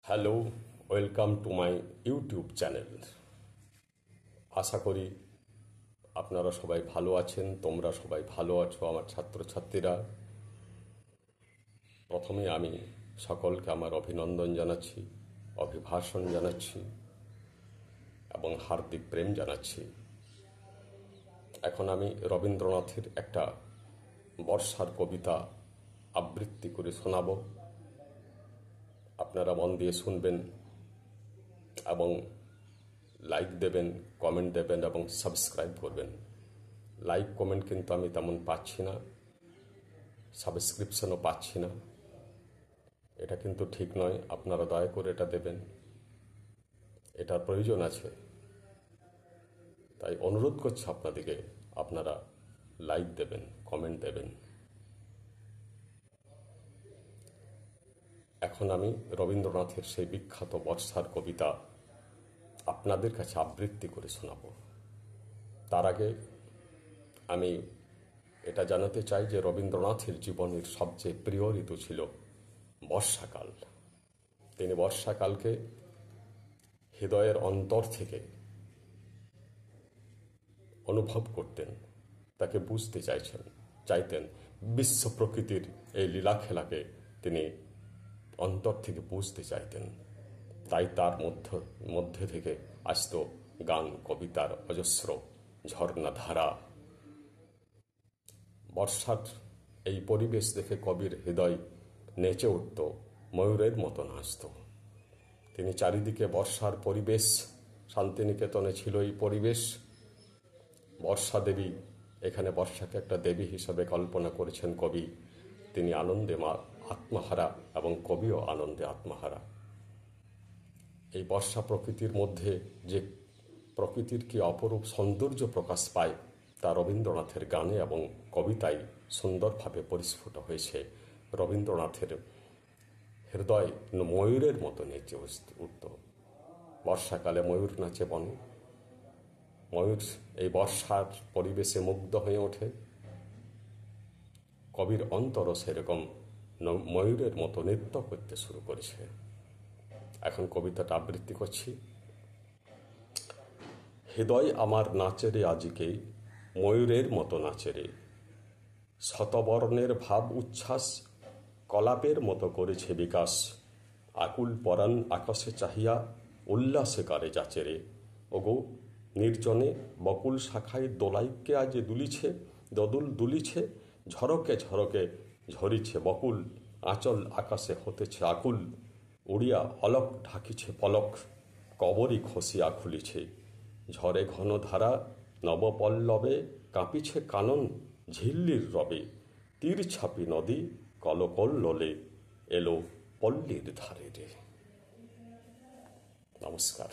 Hello, welcome to my YouTube channel. আশা করি আপনারা সবাই ভালো আছেন, তোমরা সবাই ভালো আছো আমার ছাত্রছাত্রীরা। প্রথমে আমি সকলকে আমার অভিনন্দন জানাচ্ছি, অভিভাষণ জানাচ্ছি এবং হার্দিক প্রেম জানাচ্ছি। এখন আমি রবীন্দ্রনাথের একটা বর্ষার কবিতা আবৃত্তি করে শোনাব। আপনারা মন দিয়ে শুনবেন এবং লাইক দেবেন, কমেন্ট দেবেন এবং সাবস্ক্রাইব করবেন। লাইক কমেন্ট কিন্তু আমি তেমন পাচ্ছি না, সাবস্ক্রিপশনও পাচ্ছি না। এটা কিন্তু ঠিক নয়, আপনারা দয়া করে এটা দেবেন, এটার প্রয়োজন আছে। তাই অনুরোধ করছি আপনাদেরকে, আপনারা লাইক দেবেন, কমেন্ট দেবেন। এখন আমি রবীন্দ্রনাথের সেই বিখ্যাত বর্ষার কবিতা আপনাদের কাছে আবৃত্তি করে শোনাব। তার আগে আমি এটা জানাতে চাই যে রবীন্দ্রনাথের জীবনের সবচেয়ে প্রিয় ঋতু ছিল বর্ষাকাল। তিনি বর্ষাকালকে হৃদয়ের অন্তর থেকে অনুভব করতেন, তাকে বুঝতে চাইতেন। বিশ্ব প্রকৃতির এই লীলা খেলাকে তিনি অন্তর থেকে বুঝতে চাইতেন। তাই তার মধ্যে থেকে আসত গান, কবিতার অজস্র ঝর্ণাধারা। বর্ষার এই পরিবেশ দেখে কবির হৃদয় নেচে উঠত, ময়ূরের মতো নাচত। তিনি চারিদিকে বর্ষার পরিবেশ, শান্তিনিকেতনে ছিল এই পরিবেশ। বর্ষা দেবী, এখানে বর্ষাকে একটা দেবী হিসাবে কল্পনা করেছেন কবি। তিনি আনন্দে আত্মহারা এবং কবিও আনন্দে আত্মহারা। এই বর্ষা প্রকৃতির মধ্যে যে প্রকৃতির কি অপরূপ সৌন্দর্য প্রকাশ পায় তা রবীন্দ্রনাথের গানে এবং কবিতায় সুন্দরভাবে পরিস্ফুট হয়েছে। রবীন্দ্রনাথের হৃদয় ময়ূরের মতো নেচে উঠত। বর্ষাকালে ময়ূর নাচে বনে, ময়ূর এই বর্ষার পরিবেশে মুগ্ধ হয়ে ওঠে। কবির অন্তরও সেরকম ময়ূরের মতো নৃত্য করতে শুরু করেছে। এখন কবিতাটা আবৃত্তি করছি। হৃদয় আমার নাচেরে আজিকে, ময়ূরের মতো নাচেরে, শতবর্ণের ভাব উচ্ছ্বাস কলাপের মতো করেছে বিকাশ। আকুল পরাণ আকাশে চাহিয়া উল্লাসে কারে যাচেরে। ওগো নির্জনে বকুল শাখায় দোলাইকে আজ দোদুল দুলিছে, ঝরকে ঝরকে ঝরিছে বকুল, আঁচল আকাশে হতেছে আকুল। উড়িয়া অলক ঢাকিছে পলক, কবরই খসিয়া খুলিছে। ঝরে ঘন ধারা নবপল্লবে কাঁপিছে কানন ঝিল্লির রবে। তীর ছাপি নদী কলকল্লোলে এলো পল্লীর ধারে রে। নমস্কার।